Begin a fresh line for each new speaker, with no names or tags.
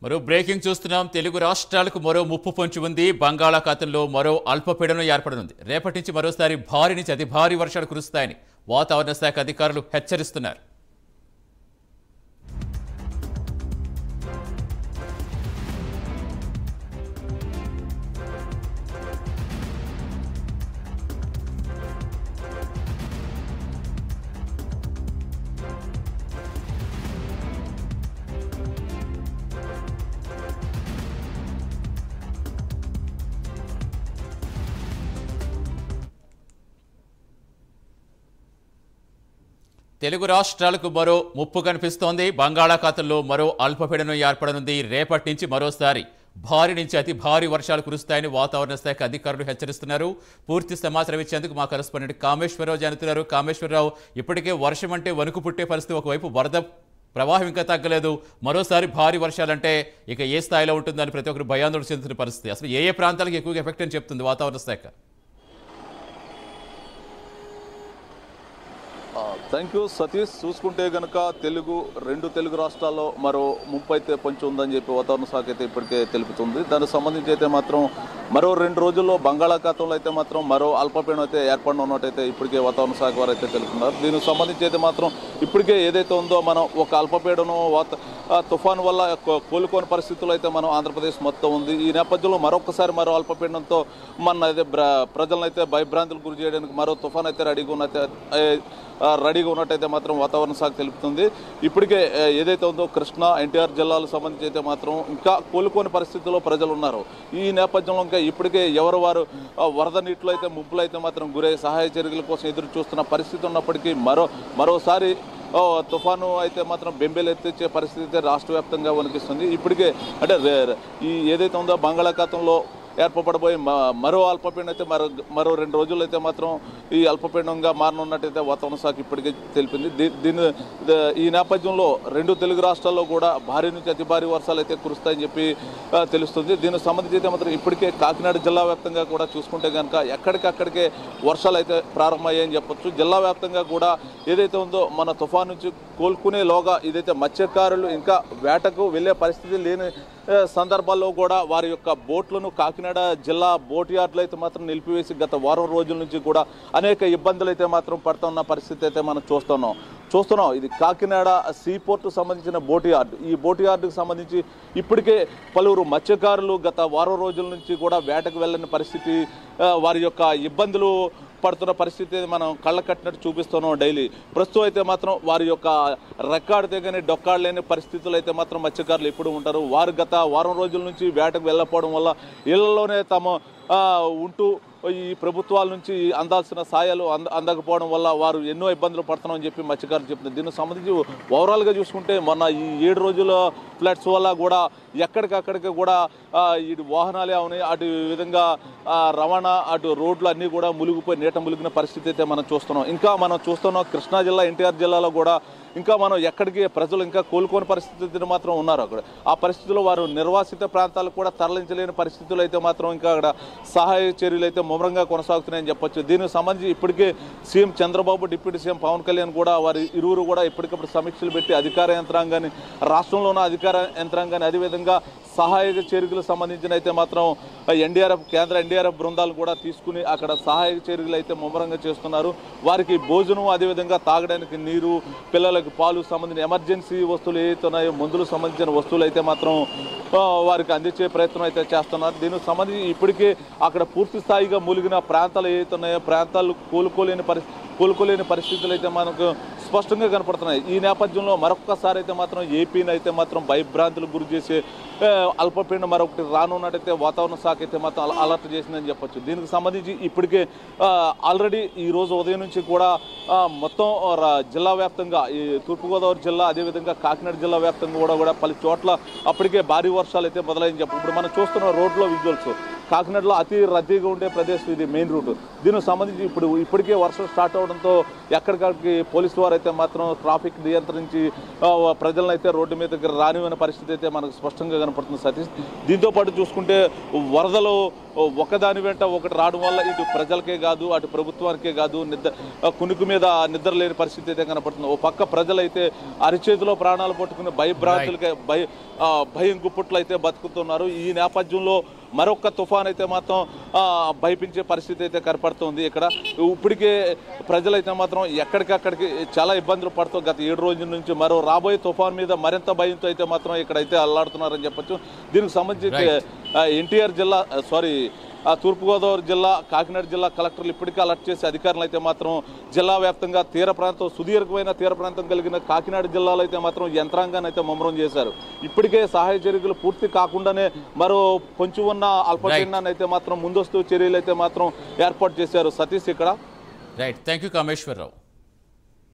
మరో బ్రేకింగ్ చూస్తున్నాం. తెలుగు రాష్ట్రాలకు మరో ముప్పు పొంచి ఉంది. బంగాళాఖాతంలో మరో అల్పపీడనం ఏర్పడనుంది. రేపటి నుంచి మరోసారి భారీ నుంచి అతి భారీ వర్షాలు కురుస్తాయని వాతావరణ శాఖ అధికారులు హెచ్చరిస్తున్నారు. తెలుగు రాష్ట్రాలకు మరో ముప్పు కనిపిస్తోంది. బంగాళాఖాతంలో మరో అల్పపీడనం ఏర్పడనుంది. రేపటి నుంచి మరోసారి భారీ నుంచి అతి భారీ వర్షాలు కురుస్తాయని వాతావరణ శాఖ అధికారులు హెచ్చరిస్తున్నారు. పూర్తి సమాచారం ఇచ్చేందుకు మా కరెస్పాండెంట్ కామేశ్వరరావు జానుతున్నారు. కామేశ్వరరావు, ఇప్పటికే వర్షం అంటే వణుకు పుట్టే పరిస్థితి. ఒకవైపు వరద ప్రవాహం ఇంకా తగ్గలేదు. మరోసారి భారీ వర్షాలంటే ఇక ఏ స్థాయిలో ఉంటుందని ప్రతి ఒక్కరు భయాందోళన చెందుతున్న పరిస్థితి. అసలు ఏ ప్రాంతాలకు ఎక్కువగా ఎఫెక్ట్ అని చెప్తుంది వాతావరణ శాఖ?
Thank you Satish. చూసుకుంటే కనుక రెండు తెలుగు రాష్ట్రాల్లో మరో ముప్పు అయితే పొంచి ఉందని చెప్పి వాతావరణ శాఖ అయితే ఇప్పటికే తెలుపుతుంది. దానికి సంబంధించి అయితే మాత్రం మరో 2 రోజుల్లో బంగాళాఖాతంలో అయితే మాత్రం మరో అల్పపీడనం అయితే ఏర్పడినట్టయితే ఇప్పటికే వాతావరణ శాఖ వారు అయితే తెలుపుతున్నారు. దీనికి సంబంధించి అయితే మాత్రం ఇప్పటికే ఏదైతే ఉందో మనం ఒక అల్పపీడనం తుఫాను వల్ల కోలుకోని పరిస్థితుల్లో అయితే మనం ఆంధ్రప్రదేశ్ మొత్తం ఉంది. ఈ నేపథ్యంలో మరొకసారి మరో అల్పపీడనంతో మన అయితే ప్రజలను అయితే భయభ్రాంతులకు గురి చేయడానికి మరో తుఫాన్ అయితే రెడీగా ఉన్నట్టయితే మాత్రం వాతావరణ శాఖ తెలుపుతుంది. ఇప్పటికే ఏదైతే ఉందో కృష్ణా, ఎన్టీఆర్ జిల్లాలకు సంబంధించి అయితే మాత్రం ఇంకా కోలుకోని పరిస్థితుల్లో ప్రజలు ఉన్నారు. ఈ నేపథ్యంలో ఇంకా ఇప్పటికే వారు వరద నీటిలో అయితే ముంపులు అయితే మాత్రం గురై సహాయ చర్యల కోసం ఎదురు చూస్తున్న పరిస్థితి ఉన్నప్పటికీ మరోసారి తుఫాను అయితే మాత్రం బెంబేలెత్తిచ్చే పరిస్థితి అయితే రాష్ట్ర వ్యాప్తంగా వణికిస్తుంది. ఇప్పటికే అంటే ఈ ఏదైతే ఉందో బంగాళాఖాతంలో ఏర్పడబోయే మరో అల్పపీడనం అయితే మరో 2 రోజుల్లో అయితే మాత్రం ఈ అల్పపీడనంగా మారనున్నట్టయితే వాతావరణ శాఖ ఇప్పటికే తెలిపింది. ఈ నేపథ్యంలో 2 తెలుగు రాష్ట్రాల్లో కూడా భారీ నుంచి అతి భారీ వర్షాలు అయితే కురుస్తాయని చెప్పి తెలుస్తుంది. దీనికి సంబంధించి అయితే మాత్రం ఇప్పటికే కాకినాడ జిల్లా వ్యాప్తంగా కూడా చూసుకుంటే కనుక ఎక్కడికక్కడికే వర్షాలు అయితే ప్రారంభమయ్యాయని చెప్పొచ్చు. జిల్లా వ్యాప్తంగా కూడా ఏదైతే ఉందో మన తుఫాను నుంచి కోలుకునేలోగా ఇదైతే మత్స్యకారులు ఇంకా వేటకు వెళ్ళే పరిస్థితి లేని సందర్భాల్లో కూడా వారి యొక్క బోట్లను కాకినాడ జిల్లా బోట్ యార్డులో అయితే మాత్రం నిలిపివేసి గత వారం రోజుల నుంచి కూడా అనేక ఇబ్బందులు అయితే మాత్రం పడుతున్న పరిస్థితి అయితే మనం చూస్తున్నాం. ఇది కాకినాడ సీపోర్టు సంబంధించిన బోట్ యార్డు. ఈ బోట్ యార్డుకు సంబంధించి ఇప్పటికే పలువురు మత్స్యకారులు గత వారం రోజుల నుంచి కూడా వేటకు వెళ్ళని పరిస్థితి, వారి యొక్క ఇబ్బందులు పడుతున్న పరిస్థితి మనం కళ్ళ కట్టినట్టు చూపిస్తున్నాం డైలీ. ప్రస్తుతం అయితే మాత్రం వారి యొక్క రెక్కాడితే కానీ డొక్కాడలేని పరిస్థితులు అయితే మాత్రం మత్స్యకారులు ఎప్పుడు ఉంటారు. వారు గత వారం రోజుల నుంచి వేటకు వెళ్ళకపోవడం వల్ల ఇళ్లలోనే ఉంటూ ఈ ప్రభుత్వాల నుంచి అందాల్సిన సాయాలు అందకపోవడం వల్ల వారు ఎన్నో ఇబ్బందులు పడుతున్నామని చెప్పి మత్స్యకారులు చెప్తున్నారు. దీనికి సంబంధించి ఓవరాల్గా చూసుకుంటే మొన్న ఈ 7 రోజుల ఫ్లడ్స్ వల్ల కూడా ఎక్కడికక్కడికి కూడా ఇటు వాహనాలే అవునాయి, అటు విధంగా రవాణా, అటు రోడ్లు అన్నీ కూడా మునిగిపోయి నీట మునిగిన పరిస్థితి అయితే మనం చూస్తున్నాం. కృష్ణా జిల్లా, ఎన్టీఆర్ జిల్లాలో కూడా ఇంకా మనం ఎక్కడికి ప్రజలు ఇంకా కోలుకోని పరిస్థితులు మాత్రం ఉన్నారు. అక్కడ ఆ పరిస్థితుల్లో వారు నిర్వాసిత ప్రాంతాలకు కూడా తరలించలేని పరిస్థితులు అయితే మాత్రం ఇంకా అక్కడ సహాయ చర్యలు అయితే ముమ్మరంగా కొనసాగుతున్నాయని చెప్పొచ్చు. దీనికి సంబంధించి ఇప్పటికే CM Chandrababu, deputy CM Pavan Kalyan కూడా వారి ఇరువురు కూడా ఎప్పటికప్పుడు సమీక్షలు పెట్టి అధికార యంత్రాంగాన్ని, రాష్ట్రంలో ఉన్న అధికార యంత్రాంగాన్ని, అదేవిధంగా సహాయక చర్యలకు సంబంధించిన అయితే మాత్రం కేంద్ర ఎన్డీఆర్ఎఫ్ బృందాలు కూడా తీసుకుని అక్కడ సహాయక చర్యలు అయితే ముమ్మరంగా చేస్తున్నారు. వారికి భోజనం, అదేవిధంగా తాగడానికి నీరు, పిల్లలకు పాలు సంబంధించిన ఎమర్జెన్సీ వస్తువులు ఏవైతే ఉన్నాయో, మందులకు సంబంధించిన వస్తువులు అయితే మాత్రం వారికి అందించే ప్రయత్నం అయితే చేస్తున్నారు. దీనికి సంబంధించి ఇప్పటికే అక్కడ పూర్తి స్థాయిగా మూలిగిన ప్రాంతాలు ఏవైతే ఉన్నాయో, ప్రాంతాలు కోలుకోలేని పరిస్థితులు అయితే మనకు స్పష్టంగా కనపడుతున్నాయి. ఈ నేపథ్యంలో మరొక్కసారి అయితే మాత్రం ఏపీని అయితే మాత్రం భయభ్రాంతులకు గురి చేసే అల్పపీడనం మరొకటి రానున్నట్టయితే వాతావరణ శాఖ అయితే మాత్రం అలర్ట్ చేసిందని చెప్పొచ్చు. దీనికి సంబంధించి ఇప్పటికే ఆల్రెడీ ఈ రోజు ఉదయం నుంచి కూడా మొత్తం జిల్లా వ్యాప్తంగా ఈ తూర్పుగోదావరి జిల్లా, అదేవిధంగా కాకినాడ జిల్లా వ్యాప్తంగా కూడా పలు చోట్ల అప్పటికే భారీ వర్షాలు అయితే మొదలైంది చెప్పు. ఇప్పుడు మనం చూస్తున్న రోడ్లో విజువల్స్ కాకినాడలో అతి రద్దీగా ఉండే ప్రదేశం ఇది, మెయిన్ రూట్. దీనికి సంబంధించి ఇప్పటికే వర్షం స్టార్ట్ అవడంతో ఎక్కడికక్కడికి పోలీసు వారు అయితే మాత్రం ట్రాఫిక్ నియంత్రించి ప్రజలను అయితే రోడ్డు మీద దగ్గర రానివన్న పరిస్థితి అయితే మనకు స్పష్టంగా కనపడుతుంది సతీష్. దీంతో పాటు చూసుకుంటే వరదలు ఒకదాని వెంట ఒకటి రావడం వల్ల ఇటు ప్రజలకే కాదు అటు ప్రభుత్వానికే కాదు కునుకు మీద నిద్ర లేని పరిస్థితి అయితే కనపడుతుంది. ఓ పక్క ప్రజలైతే అరిచేతిలో ప్రాణాలు పట్టుకుని భయభ్రాంతులకి భయం గుప్పట్లు అయితే బతుకుతున్నారు. ఈ నేపథ్యంలో మరొక తుఫాన్ అయితే మాత్రం భయపించే పరిస్థితి అయితే కనపడుతుంది. ఇక్కడ ఇప్పటికే ప్రజలైతే మాత్రం ఎక్కడికక్కడికి చాలా ఇబ్బందులు పడుతూ గత 7 రోజుల నుంచి మరో రాబోయే తుఫాన్ మీద మరింత భయంతో అయితే మాత్రం ఇక్కడైతే అల్లాడుతున్నారని చెప్పొచ్చు. దీనికి సంబంధించి ఎన్టీఆర్ జిల్లా తూర్పుగోదావరి జిల్లా కాకినాడ జిల్లా కలెక్టర్లు ఇప్పటికే అలర్ట్ చేసి అధికారులు అయితే మాత్రం జిల్లా వ్యాప్తంగా సుదీర్ఘమైన తీర ప్రాంతం కలిగిన కాకినాడ జిల్లాలో అయితే మాత్రం యంత్రాంగాన్ని అయితే ముమ్మరం చేశారు. ఇప్పటికే సహాయ చర్యలు పూర్తి కాకుండానే మరో పొంచి ఉన్న అల్పపీడనాన్ని అయితే మాత్రం ముందస్తు చర్యలు అయితే మాత్రం ఏర్పాటు చేశారు సతీష్ ఇక్కడ.
Right, thank you Kameswara Rao.